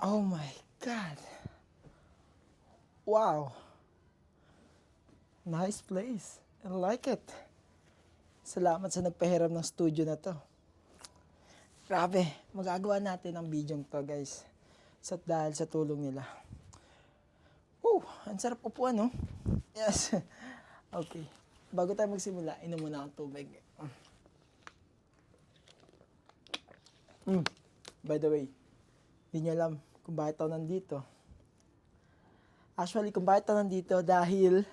Oh my God. Wow. Nice place. I like it. Salamat sa nagpahiram ng studio na to. Grabe, magagawa natin ang video to, guys. Dahil sa tulong nila. Ang sarap upuan, no? Yes. Okay. Bago tayo magsimula, inom muna ang tubig. By the way, hindi niyo alam kung bakit ako nandito. Actually, kung bakit ako nandito dahil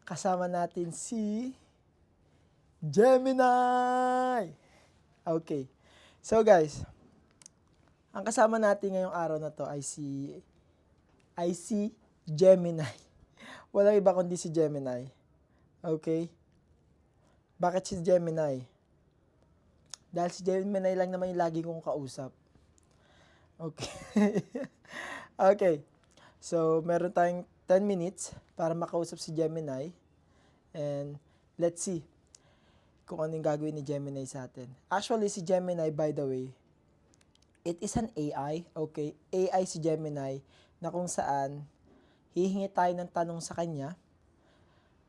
kasama natin si Gemini! Okay. So guys, ang kasama natin ngayong araw na to ay si Gemini. Walang iba kundi si Gemini. Okay? Bakit si Gemini? Dahil si Gemini lang naman yung lagi kong kausap. Okay. Okay. So, meron tayong 10 minutes para makausap si Gemini. And let's see kung ano yung gagawin ni Gemini sa atin. Actually, si Gemini, by the way, it is an AI. Okay? AI si Gemini na kung saan hihingi tayo ng tanong sa kanya.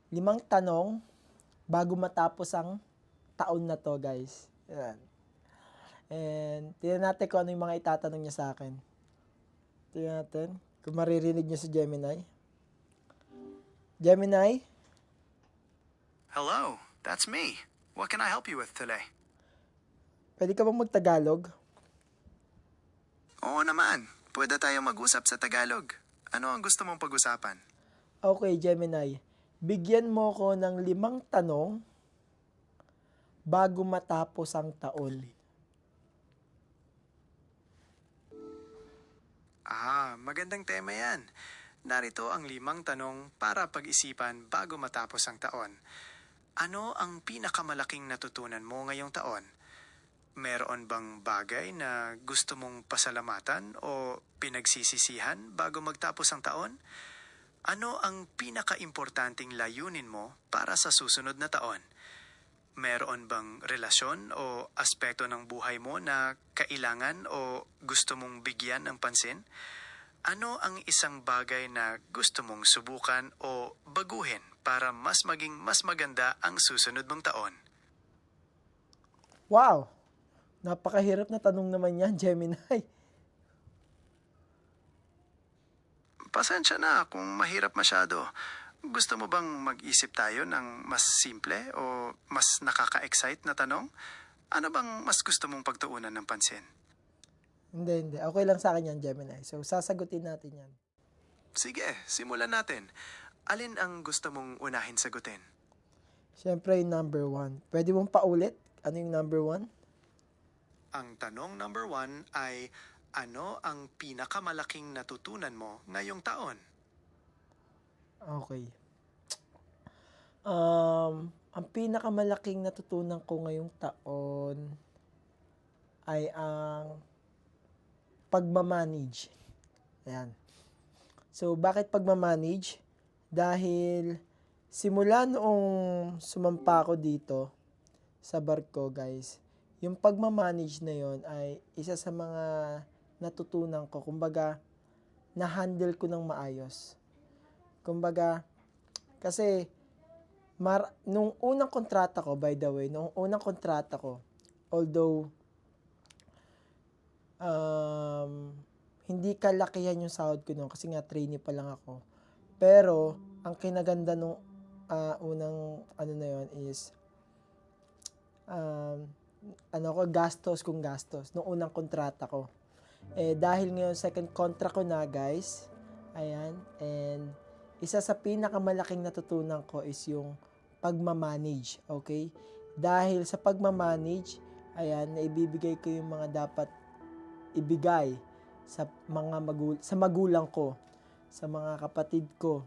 5 tanong bago matapos ang taon na to, guys. Yan. And tingnan natin kung ano yung mga itatanong niya sa akin. Tingnan natin kung maririnig niyo si Gemini. Gemini? Hello, that's me. What can I help you with today? Pwede ka bang magtagalog? Oo naman, pwede tayong mag-usap sa Tagalog. Ano ang gusto mong pag-usapan? Okay, Gemini. Bigyan mo ko ng 5 tanong bago matapos ang taon. Magandang tema yan. Narito ang 5 tanong para pag-isipan bago matapos ang taon. Ano ang pinakamalaking natutunan mo ngayong taon? Meron bang bagay na gusto mong pasalamatan o pinagsisisihan bago magtapos ang taon? Ano ang pinaka-importanting layunin mo para sa susunod na taon? Meron bang relasyon o aspeto ng buhay mo na kailangan o gusto mong bigyan ng pansin? Ano ang isang bagay na gusto mong subukan o baguhin para mas maging mas maganda ang susunod mong taon? Wow! Napakahirap na tanong naman yan, Gemini. Pasensya na kung mahirap masyado. Gusto mo bang mag-isip tayo ng mas simple o mas nakaka-excite na tanong? Ano bang mas gusto mong pagtuunan ng pansin? Hindi. Okay lang sa akin yan, Gemini. So, sasagutin natin yan. Sige, simulan natin. Alin ang gusto mong unahin sagutin? Siyempre, yung number 1. Pwede mong paulit? Ano yung number 1? Ang tanong number 1 ay, ano ang pinakamalaking natutunan mo ngayong taon? Okay. Ang pinakamalaking natutunan ko ngayong taon ay ang pagmamanage. Ayan. So, bakit pagmamanage? Dahil simula noong sumampa ako dito sa barko, guys, yung pagmamanage na yon ay isa sa mga natutunan ko. Kumbaga, na-handle ko ng maayos. Kumbaga, kasi nung unang kontrata ko, by the way, although hindi kalakihan yung sahod ko noon kasi nga trainee pa lang ako. Pero, ang kinaganda nung unang na yun is gastos nung unang kontrata ko. Dahil ngayon second contract ko na, guys. Ayan. And isa sa pinakamalaking natutunan ko is yung pagmamanage. Okay? Dahil sa pagmamanage, ayan, naibibigay ko yung mga dapat ibigay sa sa magulang ko, sa mga kapatid ko.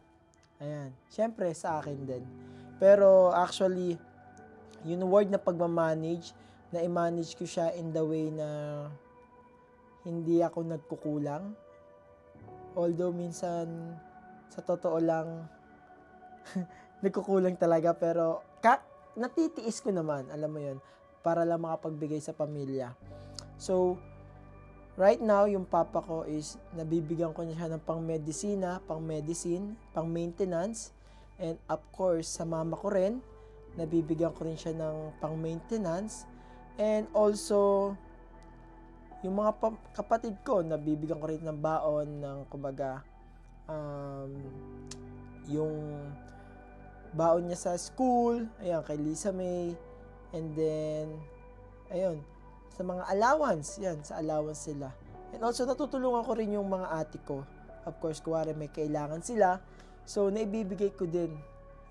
Ayan. Siyempre, sa akin din. Pero actually, yung word na pagmamanage, na i-manage ko siya in the way na hindi ako nagkukulang. Although minsan, sa totoo lang, nagkukulang talaga. Pero natitiis ko naman, alam mo yun, para lang makapagbigay sa pamilya. So, right now, yung papa ko is nabibigyan ko na siya ng pang-medicine, pang-maintenance, and of course, sa mama ko rin, nabibigyan ko rin siya ng pang-maintenance, and also, yung mga kapatid ko, nabibigyan ko rin ng baon ng, kumbaga, yung baon niya sa school, ayan, kay Lisa May, and then, ayun, sa mga allowance, yan, sa allowance sila. And also, natutulungan ko rin yung mga ate ko. Of course, kuwari may kailangan sila, so, naibibigay ko din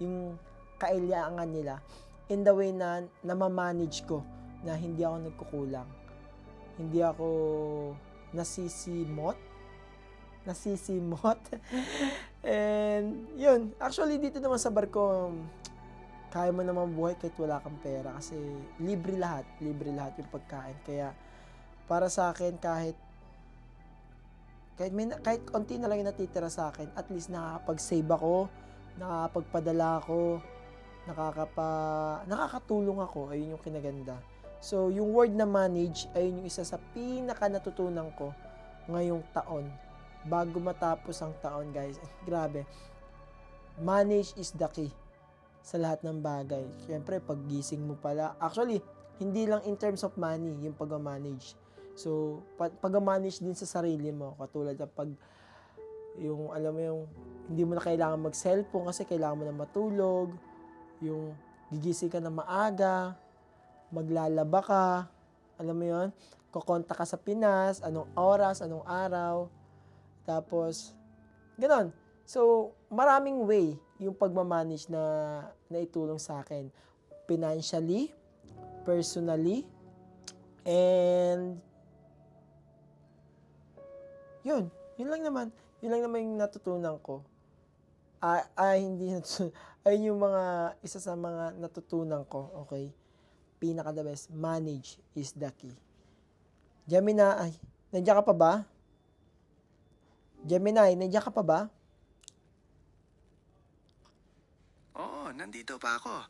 yung kailangan nila in the way na namamanage ko, na hindi ako nagkukulang. Hindi ako nasisimot. And, yun. Actually, dito naman sa barko, kaya mo naman buhay kahit wala kang pera kasi libre lahat yung pagkain. Kaya, para sa akin, kahit konti na lang yung natitira sa akin, at least nakakapag-save ako, nakakapagpadala ako, nakakatulong ako. Ayun yung kinaganda. So, yung word na manage, ayun yung isa sa pinaka natutunan ko ngayong taon. Bago matapos ang taon, guys. Grabe. Manage is the key sa lahat ng bagay. Siyempre, paggising mo pala. Actually, hindi lang in terms of money, yung pag-manage. So, pag-manage din sa sarili mo. Katulad ng yung, alam mo yung, hindi mo na kailangan mag-cellphone kasi kailangan mo na matulog. Yung, gigising ka na maaga, maglalaba ka, alam mo yun, kukonta ka sa Pinas, anong oras, anong araw, tapos, ganon. So, maraming way yung pagmamanage na naitulong sa akin. Financially, personally, and yun lang naman yung natutunan ko. Ayun yung mga, isa sa mga natutunan ko, okay? Pinaka the best, manage is the key. Gemini, nandiyan ka pa ba? Gemini, nandiyan ka pa ba? Oo, nandito pa ako.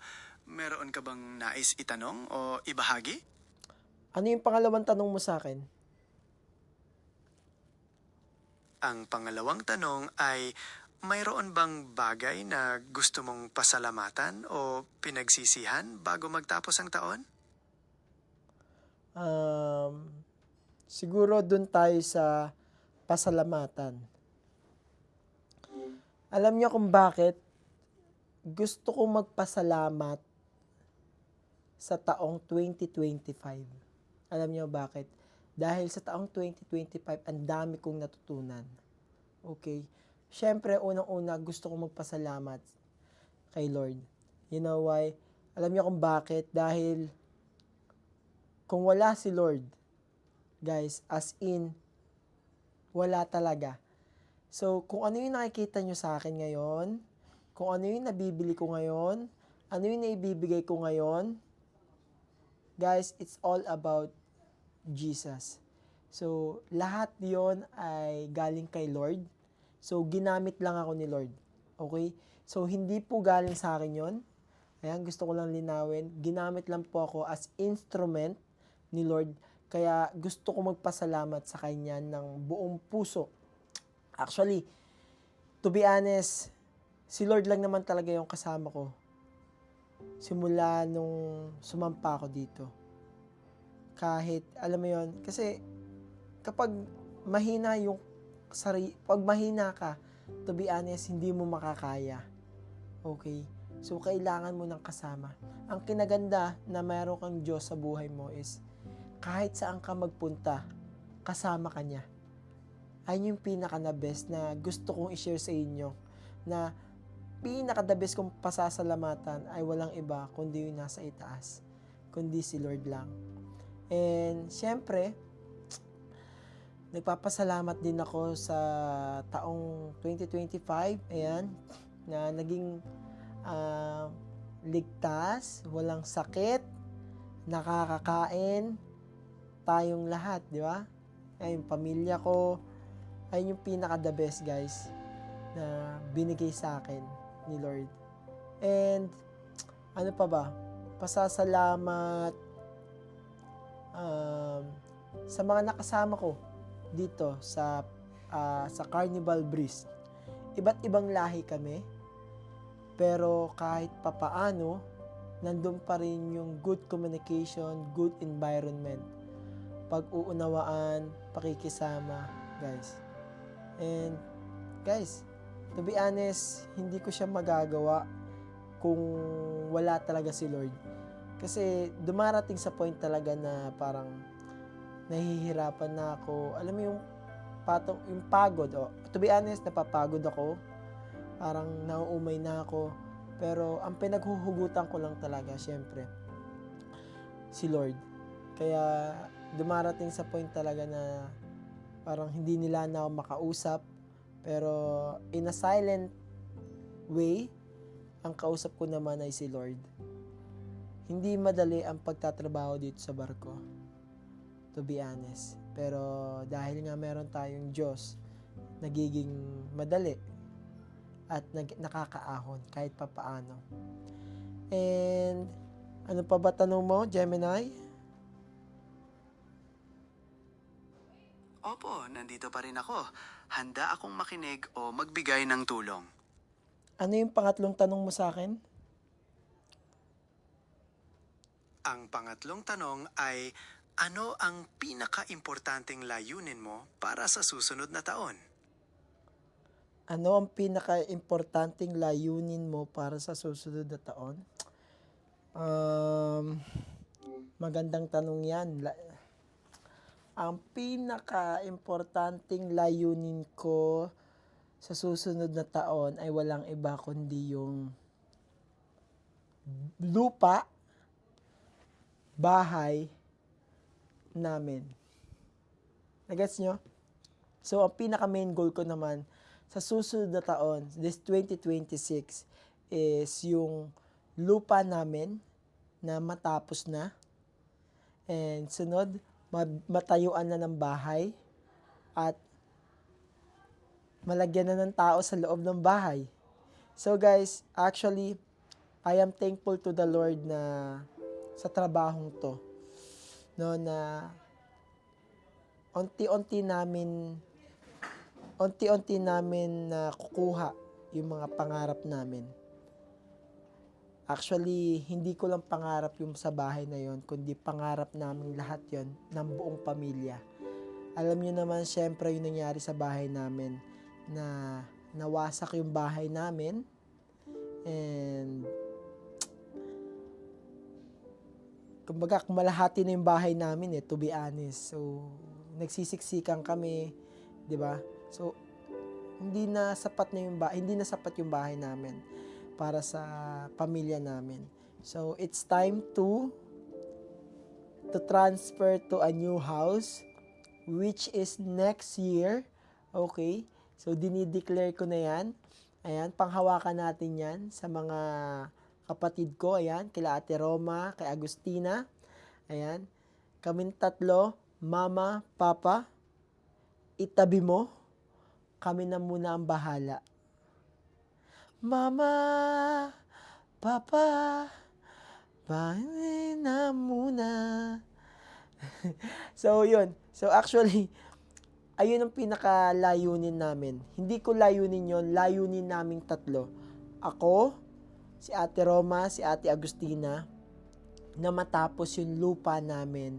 Meron ka bang nais itanong o ibahagi? Ano yung pangalawang tanong mo sa akin? Ang pangalawang tanong ay, mayroon bang bagay na gusto mong pasalamatan o pinagsisihan bago magtapos ang taon? Siguro dun tayo sa pasalamatan. Alam niyo kung bakit gusto kong magpasalamat sa taong 2025. Alam niyo bakit? Dahil sa taong 2025, ang dami kong natutunan. Okay? Siyempre, unang-una, gusto kong magpasalamat kay Lord. You know why? Alam niyo kung bakit? Dahil kung wala si Lord, guys, as in, wala talaga. So, kung ano yung nakikita nyo sa akin ngayon, kung ano yung nabibili ko ngayon, ano yung naibibigay ko ngayon, guys, it's all about Jesus. So, lahat yon ay galing kay Lord. So, ginamit lang ako ni Lord. Okay? So, hindi po galing sa akin yon. Ayan, gusto ko lang linawin. Ginamit lang po ako as instrument ni Lord. Kaya gusto ko magpasalamat sa Kanya ng buong puso. Actually, to be honest, si Lord lang naman talaga yung kasama ko. Simula nung sumampa ako dito. Kahit, alam mo yon, kasi kapag mahina yung pag mahina ka, to be honest, hindi mo makakaya. Okay? So, kailangan mo ng kasama. Ang kinaganda na mayroon kang Diyos sa buhay mo is, kahit saan ka magpunta, kasama ka niya. Ayun yung pinaka-the best na gusto kong i-share sa inyo. Na pinaka-the best kong pasasalamatan ay walang iba kundi yung nasa itaas. Kundi si Lord lang. And, syempre, nagpapasalamat din ako sa taong 2025. Ayan, na naging ligtas, walang sakit, nakakakain, tayong lahat, di ba? Ay, yung pamilya ko, ay yung pinaka-the best, guys, na binigay sa akin ni Lord. And, ano pa ba? Pasasalamat sa mga nakasama ko dito sa Carnival Breeze. Iba't ibang lahi kami, pero kahit papaano, nandun pa rin yung good communication, good environment, pag-uunawaan, pakikisama, guys. And guys, to be honest, hindi ko siya magagawa kung wala talaga si Lord. Kasi dumarating sa point talaga na parang nahihirapan na ako. Alam mo yung pagod. To be honest, napapagod ako. Parang nauumay na ako. Pero ang pinaghuhugutan ko lang talaga, syempre, si Lord. Kaya dumarating sa point talaga na parang hindi nila na ako makausap. Pero in a silent way, ang kausap ko naman ay si Lord. Hindi madali ang pagtatrabaho dito sa barko, to be honest. Pero dahil nga meron tayong Diyos, nagiging madali at nakakaahon kahit papaano. And ano pa ba tanong mo, Gemini? Opo, nandito pa rin ako. Handa akong makinig o magbigay ng tulong. Ano yung pangatlong tanong mo sa akin? Ang pangatlong tanong ay, ano ang pinaka-importanting layunin mo para sa susunod na taon? Ano ang pinaka-importanting layunin mo para sa susunod na taon? Magandang tanong yan. Ang pinaka-importanting layunin ko sa susunod na taon ay walang iba kundi yung lupa, bahay namin. Nagets nyo? So, ang pinaka-main goal ko naman sa susunod na taon, this 2026, is yung lupa namin na matapos na. And sunod, matayuan na ng bahay at malagyan na ng tao sa loob ng bahay. So guys, actually, I am thankful to the Lord na sa trabahong to, no, na unti-unti namin na kukuha yung mga pangarap namin. Actually, hindi ko lang pangarap yung sa bahay na yon, kundi pangarap namin lahat yon ng buong pamilya. Alam niyo naman, syempre, yung nangyari sa bahay namin, na nawasak yung bahay namin, and kumbaga, kumalahati na yung bahay namin to be honest. So, nagsisiksikan kami, 'di ba? So, hindi na sapat yung bahay namin para sa pamilya namin. So, it's time to transfer to a new house, which is next year. Okay? So, dinideclare ko na yan. Ayan, panghawakan natin yan sa mga kapatid ko. Ayan, kila Ate Roma, kay Agustina. Ayan, kaming tatlo, Mama, Papa, itabi mo, kami na muna ang bahala. Mama, Papa, bahay na muna. So, yun. So, actually, ayun ang pinaka-layunin namin. Hindi ko layunin yon, layunin naming tatlo. Ako, si Ate Roma, si Ate Agustina, na matapos yung lupa namin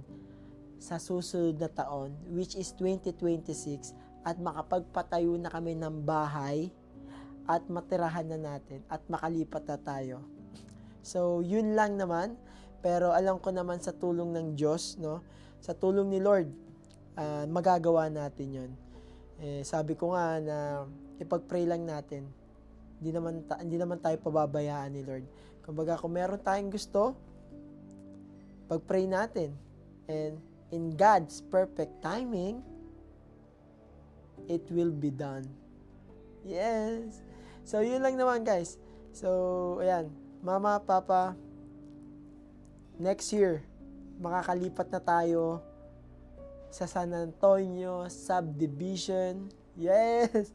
sa susunod na taon, which is 2026, at makapagpatayo na kami ng bahay at matirahan na natin at makalipat na tayo. So, yun lang naman. Pero alam ko naman sa tulong ng Diyos, no? Sa tulong ni Lord, magagawa natin yun. Sabi ko nga na ipag-pray lang natin. Hindi naman tayo pababayaan ni Lord. Kumbaga, kung meron tayong gusto, pag-pray natin. And in God's perfect timing, it will be done. Yes! So, yun lang naman, guys. So, ayan. Mama, Papa, next year, makakalipat na tayo sa San Antonio Subdivision. Yes!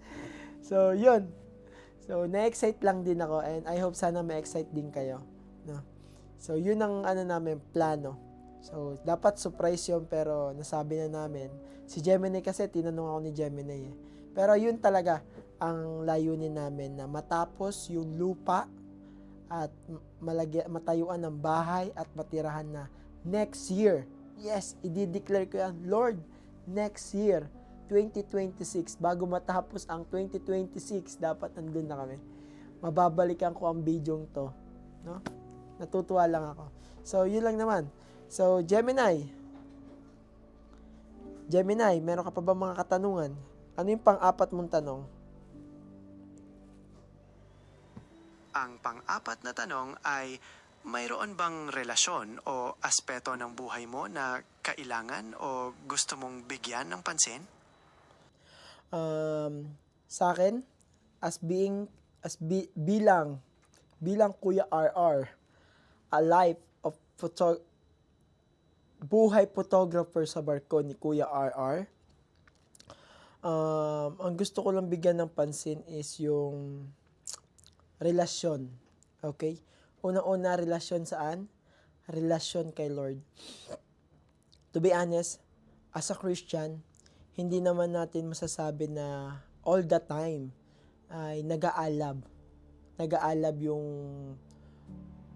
So, yun. So, na-excite lang din ako, and I hope sana ma-excite din kayo. No? So, yun ang namin plano. So, dapat surprise yun, pero nasabi na namin. Si Gemini kasi, tinanong ako ni Gemini eh. Pero yun talaga ang layunin namin, na matapos yung lupa at matayuan ng bahay at matirahan na next year. Yes, i-declare ko yan, Lord, next year, 2026, bago matapos ang 2026, dapat nandun na kami. Mababalikan ko ang bidyong to. No? Natutuwa lang ako. So, yun lang naman. So, Gemini, meron ka pa ba mga katanungan? Ano yung pang-apat mong tanong? Ang pang-apat na tanong ay, mayroon bang relasyon o aspeto ng buhay mo na kailangan o gusto mong bigyan ng pansin? Sa akin, bilang Kuya RR, a life of buhay photographer sa barko ni Kuya RR, ang gusto ko lang bigyan ng pansin is yung relasyon. Okay? Una-una, relasyon saan? Relasyon kay Lord. To be honest, as a Christian, hindi naman natin masasabi na all the time ay nag-aalab yung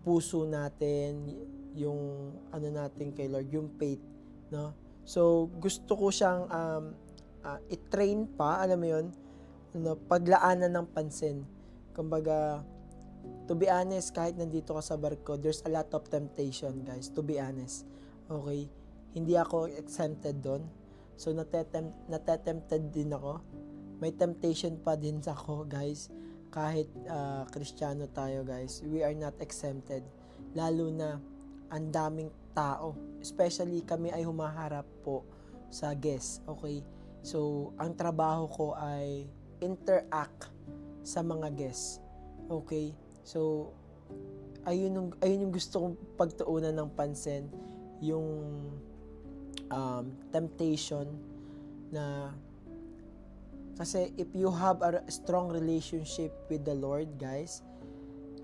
puso natin, yung ano natin kay Lord, yung faith, no? So, gusto ko siyang i-train pa, alam mo yun, no, paglaanan ng pansin. Kumbaga, to be honest, kahit nandito ka sa barko, there's a lot of temptation, guys, to be honest. Okay? Hindi ako exempted doon. So, natetempted din ako. May temptation pa din ako, guys. Kahit Kristiyano tayo, guys, we are not exempted. Lalo na ang daming tao. Especially kami ay humaharap po sa guest. Okay? So, ang trabaho ko ay interact sa mga guests. Okay? So, ayun yung gusto kong pagtuunan ng pansin, yung temptation na, kasi if you have a strong relationship with the Lord, guys,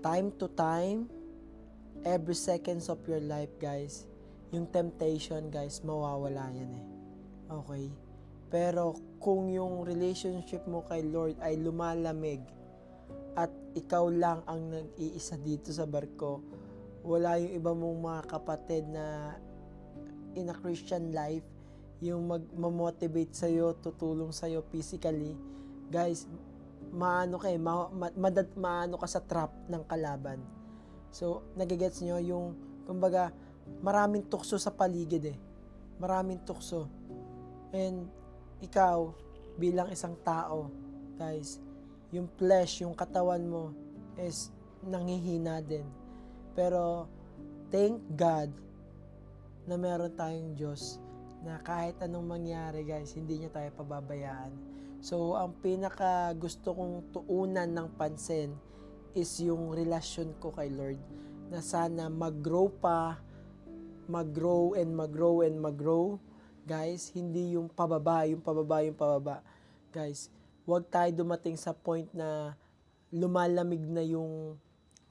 time to time, every seconds of your life, guys, yung temptation, guys, mawawala yan eh. Okay? Pero kung yung relationship mo kay Lord ay lumalamig at ikaw lang ang nag-iisa dito sa barko, wala yung iba mong mga kapatid na in a Christian life, yung mag-motivate sa'yo, tutulong sa'yo physically, guys, maano ka sa trap ng kalaban. So, nagigets nyo yung, kumbaga, maraming tukso sa paligid eh. Maraming tukso. And, ikaw, bilang isang tao, guys, yung flesh, yung katawan mo, is nanghihina din. Pero, thank God, na meron tayong Diyos, na kahit anong mangyari, guys, hindi niya tayo pababayaan. So, ang pinaka gusto kong tuunan ng pansin is yung relasyon ko kay Lord, na sana mag-grow and mag-grow, guys. Hindi yung pababa. Guys, huwag tayo dumating sa point na lumalamig na yung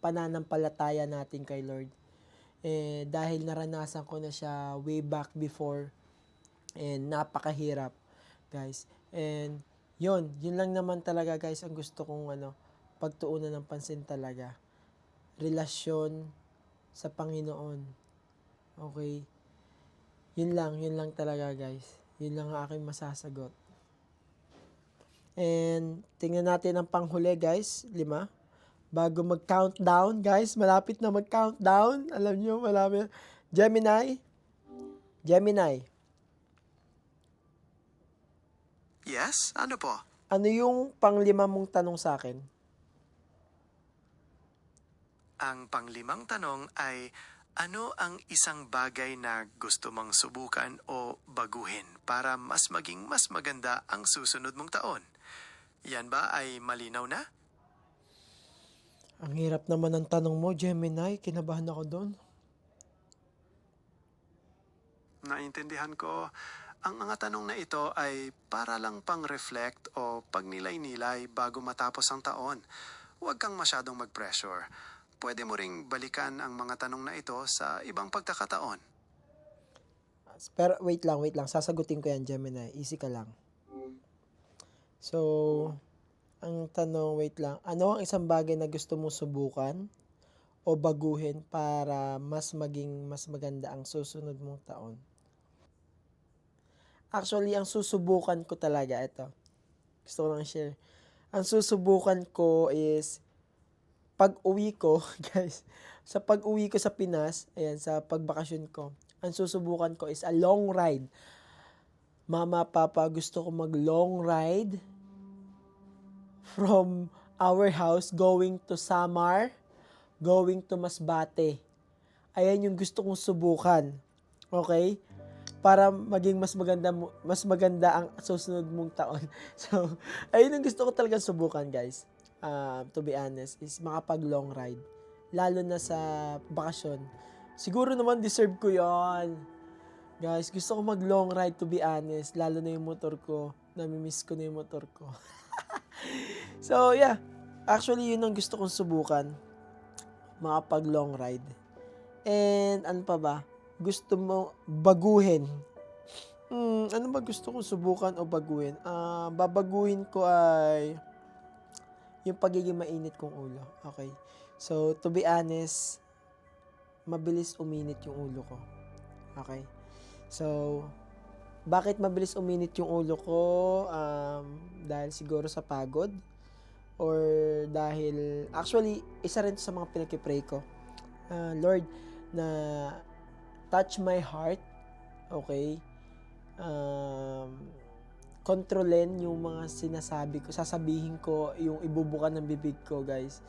pananampalataya natin kay Lord. Dahil naranasan ko na siya way back before, and napakahirap, guys. And yun lang naman talaga, guys, ang gusto kong pagtuunan ng pansin talaga. Relasyon sa Panginoon. Okay? Yun lang talaga, guys. Yun lang ang aking masasagot. And tingnan natin ang panghuli, guys. 5. Bago mag-countdown, guys. Malapit na mag-countdown. Alam nyo, malapit. Gemini. Yes? Ano po? Ano yung pang-5 mong tanong sa akin? Ang pang-5 tanong ay, ano ang isang bagay na gusto mong subukan o baguhin para mas maging mas maganda ang susunod mong taon? Yan ba ay malinaw na? Ang hirap naman ng tanong mo, Gemini. Kinabahan ako doon. Naintindihan ko. Ang mga tanong na ito ay para lang pang-reflect o pagnilay-nilay bago matapos ang taon. Huwag kang masyadong mag-pressure. Pwede mo ring balikan ang mga tanong na ito sa ibang pagkakataon. Pero wait lang. Sasagutin ko yan, Gemini. Easy ka lang. So, ang tanong, wait lang. Ano ang isang bagay na gusto mong subukan o baguhin para maging mas maganda ang susunod mong taon? Actually, ang susubukan ko talaga, ito. Gusto ko lang share. Ang susubukan ko is, pag-uwi ko, guys, sa pag-uwi ko sa Pinas, ayan, sa pagbakasyon ko, ang susubukan ko is a long ride. Mama, Papa, gusto ko mag-long ride from our house going to Samar, going to Masbate. Ayan yung gusto kong subukan. Okay? Para maging mas maganda ang susunod mong taon. So, ayun yung gusto ko talaga subukan, guys. To be honest, is makapag long ride. Lalo na sa bakasyon. Siguro naman deserve ko yon. Guys, gusto ko mag long ride, to be honest. Lalo na yung motor ko. Namimiss ko na yung motor ko. So, yeah. Actually, yun ang gusto kong subukan. Makapag long ride. And, ano pa ba? Gusto mo baguhin. Ano ba gusto kong subukan o baguhin? Babaguhin ko ay yung pagiging mainit kong ulo. Okay. So, to be honest, mabilis uminit yung ulo ko. Okay. So, bakit mabilis uminit yung ulo ko? Dahil siguro sa pagod or dahil actually isa rin sa mga pinag-pray ko. Lord, na touch my heart, okay? Kontrolin yung mga sasabihin ko, yung ibubukan ng bibig ko, guys.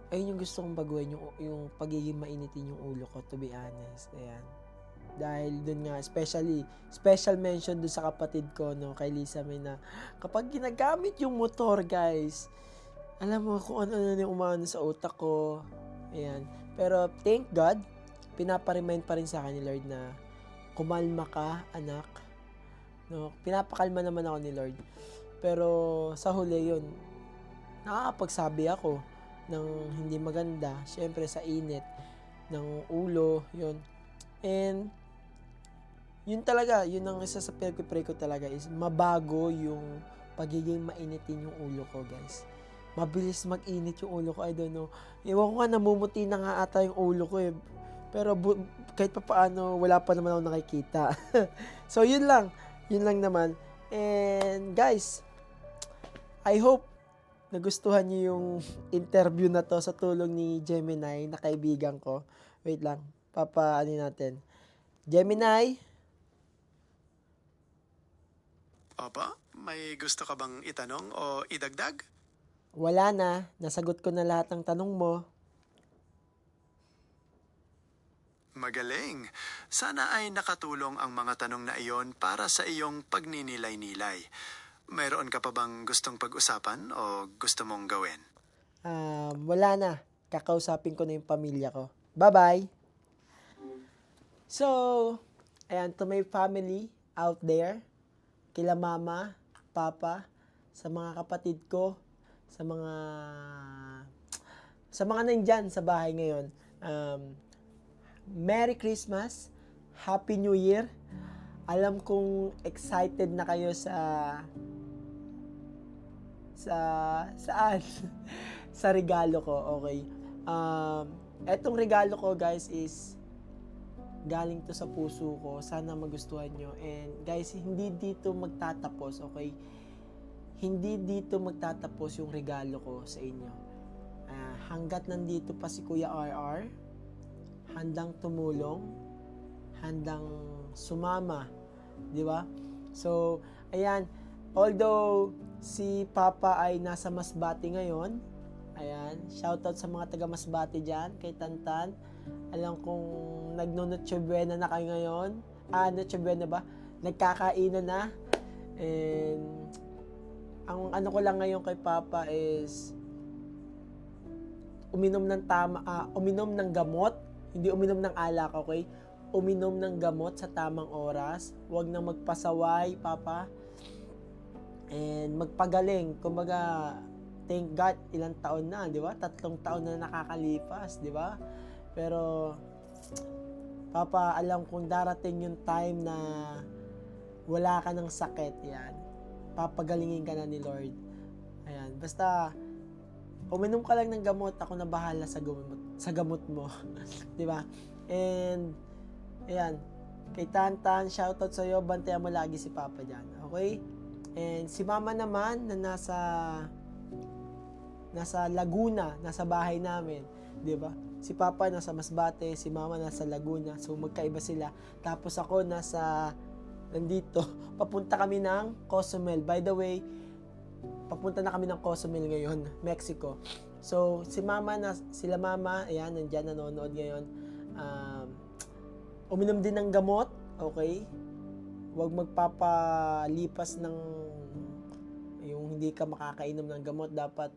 Ayun yung gusto kong baguhin, yung pagiging mainitin yung ulo ko, to be honest. Ayan. Dahil dun nga, special mention dun sa kapatid ko, no, kay Lisa May, na kapag ginagamit yung motor, guys, alam mo kung ano yung umano sa utak ko. Ayan. Pero thank God, pinaparemind pa rin sa akin ni Lord na kumalma ka, anak. No, pinapakalma naman ako ni Lord. Pero sa huli yun, nakakapagsabi ako ng hindi maganda, syempre sa init ng ulo, yun. And yun talaga, yun ang isa sa pinag-pray ko talaga is mabago yung pagiging mainitin yung ulo ko, guys. Mabilis mag-init yung ulo ko, I don't know. Ewan ko nga, namumuti na nga ata yung ulo ko eh. Pero kahit pa paano, wala pa naman ako nakikita. So, yun lang naman. And guys, I hope nagustuhan niyo yung interview na to sa tulong ni Gemini na kaibigan ko. Wait lang, ano natin. Gemini? Opo, may gusto ka bang itanong o idagdag? Wala na, nasagot ko na lahat ng tanong mo. Magaling! Sana ay nakatulong ang mga tanong na iyon para sa iyong pagninilay-nilay. Mayroon ka pa bang gustong pag-usapan o gusto mong gawin? Wala na. Kakausapin ko na yung pamilya ko. Bye-bye! So, ayan, to my family out there, kila mama, papa, sa mga kapatid ko, sa mga nandyan sa bahay ngayon, Merry Christmas, Happy New Year. Alam kong excited na kayo saan? Sa regalo ko, okay. Etong regalo ko, guys, is galing to sa puso ko. Sana magustuhan nyo. And guys, hindi dito magtatapos, okay? Hindi dito magtatapos yung regalo ko sa inyo. Hanggat nandito pa si Kuya RR, handang tumulong, handang sumama, di ba? So, ayan, although si Papa ay nasa Masbate ngayon, ayan, shoutout sa mga taga Masbate dyan, kay Tantan. Alam kong nagno-Noche Buena na kayo ngayon. Noche Buena ba? Nagkakainan na. And ang ano ko lang ngayon kay Papa is uminom ng gamot. Hindi uminom ng alak, okay? Uminom ng gamot sa tamang oras. Huwag nang magpasaway, Papa. And magpagaling. Kumbaga, thank God, ilang taon na, di ba? 3 taon na nakakalipas, di ba? Pero, Papa, alam kong darating yung time na wala ka ng sakit, yan. Papagalingin ka na ni Lord. Ayan, basta uminom ka lang ng gamot, ako na bahala sa gamot mo. 'Di ba? And ayan, kay Tantan, shoutout sa iyo, bantayan mo lagi si Papa diyan. Okay? And si Mama naman na nasa Laguna, nasa bahay namin, 'di ba? Si Papa nasa Masbate, si Mama nasa Laguna. So magkaiba sila. Tapos ako nandito. Papunta kami ng Cozumel. By the way, papunta na kami ng Cozumel ngayon, Mexico. So, sila Mama, ayan, nandiyan, nanonood ngayon. Uminom din ng gamot, okay? Huwag magpapalipas yung hindi ka makakainom ng gamot, dapat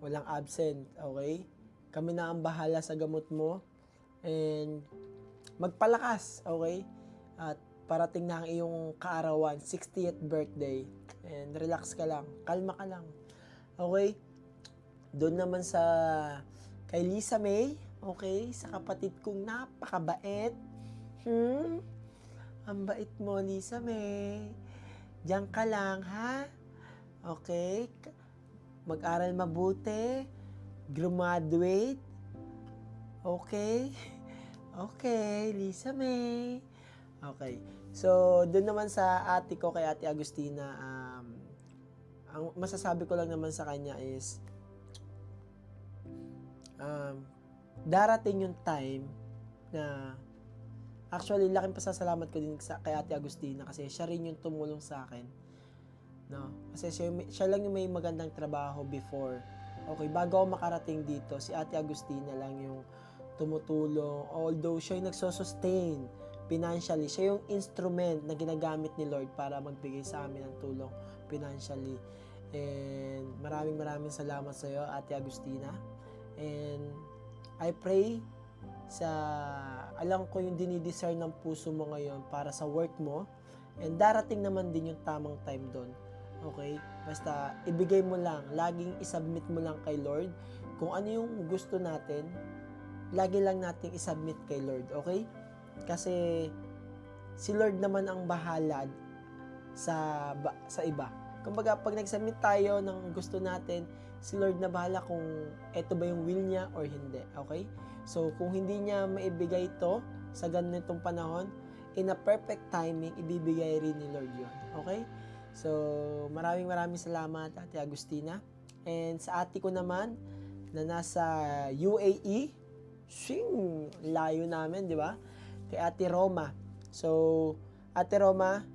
walang absent, okay? Kami na ang bahala sa gamot mo. And magpalakas, okay? At parating na ang iyong kaarawan, 60th birthday. And relax ka lang, kalma ka lang. Okay? Doon naman kay Lisa May, okay? Sa kapatid kong napakabait. Ang bait mo, Lisa May. Diyan ka lang, ha? Okay? Mag-aral mabuti. Graduate. Okay? Okay, Lisa May. Okay. So, doon naman sa ate ko, kay Ate Agustina, ang masasabi ko lang naman sa kanya is, darating yung time na, actually, laking pasasalamat ko din kay Ate Agustina kasi siya rin yung tumulong sa akin. No? Kasi siya lang yung may magandang trabaho before. Okay, bago ako makarating dito, si Ate Agustina lang yung tumutulong. Although siya yung nagsosustain financially, siya yung instrument na ginagamit ni Lord para magbigay sa amin ng tulong financially. And maraming salamat sa iyo, Ate Agustina. And I pray alam ko yung dinidesire ng puso mo ngayon para sa work mo. And darating naman din yung tamang time doon. Okay? Basta ibigay mo lang, laging isubmit mo lang kay Lord. Kung ano yung gusto natin, lagi lang nating isubmit kay Lord. Okay? Kasi si Lord naman ang bahala sa iba. Kumbaga, pag nag-submit tayo ng gusto natin, si Lord na bahala kung eto ba yung will niya or hindi. Okay? So, kung hindi niya maibigay ito sa ganitong panahon, in a perfect timing, ibibigay rin ni Lord yun. Okay? So, maraming salamat, Ate Agustina. And sa ate ko naman, na nasa UAE, layo namin, di ba? Kay Ate Roma. So, Ate Roma,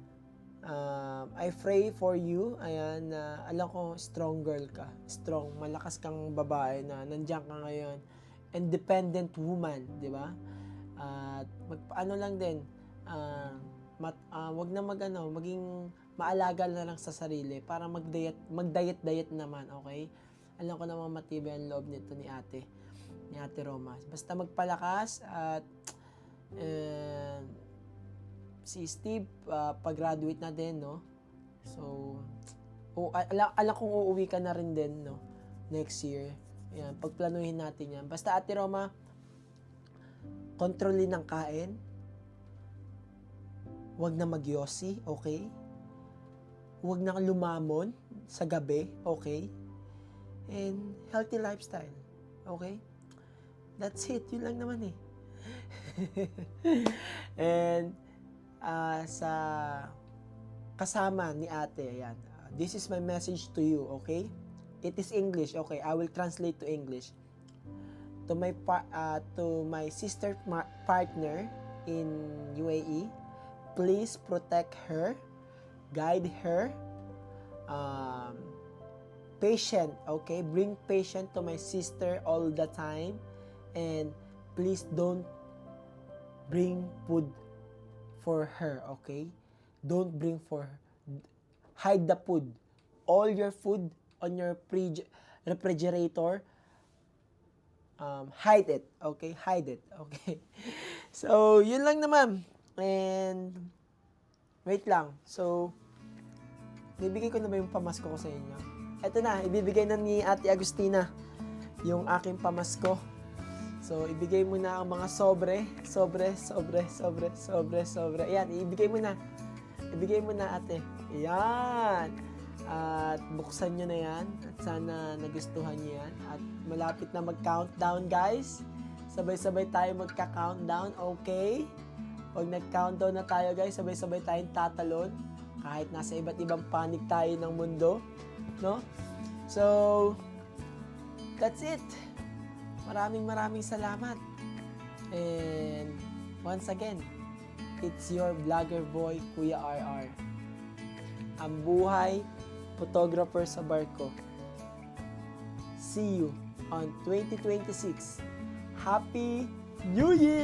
I pray for you. Ayan, alam ko, strong girl ka. Strong, malakas kang babae na nandiyan ka ngayon. Independent woman, di ba? At ano lang din, wag na maging maalaga na lang sa sarili para mag-diet naman, okay? Alam ko naman matibay ang loob nito ni Ate Roma. Basta magpalakas at si Steve, pag-graduate na din, no? So, alam kong uuwi ka na rin din, no? Next year. Ayan, pagplanuhin natin yan. Basta Ate Roma, kontrolin ng kain. Huwag na magyosi, okay? Huwag na lumamon sa gabi, okay? And healthy lifestyle, okay? That's it, yun lang naman eh. And sa kasama ni Ate, ayan. This is my message to you, okay? It is English, okay? I will translate to English. To my sister partner in UAE, please protect her, guide her, patient, okay? Bring patience to my sister all the time, and please don't bring food for her, okay? Don't bring for her. Hide the food. All your food on your refrigerator, hide it, okay? Hide it, okay? So, yun lang naman. And, wait lang. So, ibibigay ko na ba yung pamasko ko sa inyo? Eto na, ibibigay na ni Ate Agustina yung aking pamasko So, ibigay mo na ang mga sobre. Ayan, ibigay mo na. Ibigay mo na, ate. Ayan. At buksan nyo na yan. At sana nagustuhan nyo yan. At malapit na mag-countdown, guys. Sabay-sabay tayo magka-countdown, okay? Pag nag-countdown na tayo, guys, sabay-sabay tayong tatalon. Kahit nasa iba't ibang panig tayo ng mundo. No? So, that's it. Maraming salamat. And once again, it's your vlogger boy, Kuya RR. Ang buhay photographer sa barko. See you on 2026. Happy New Year!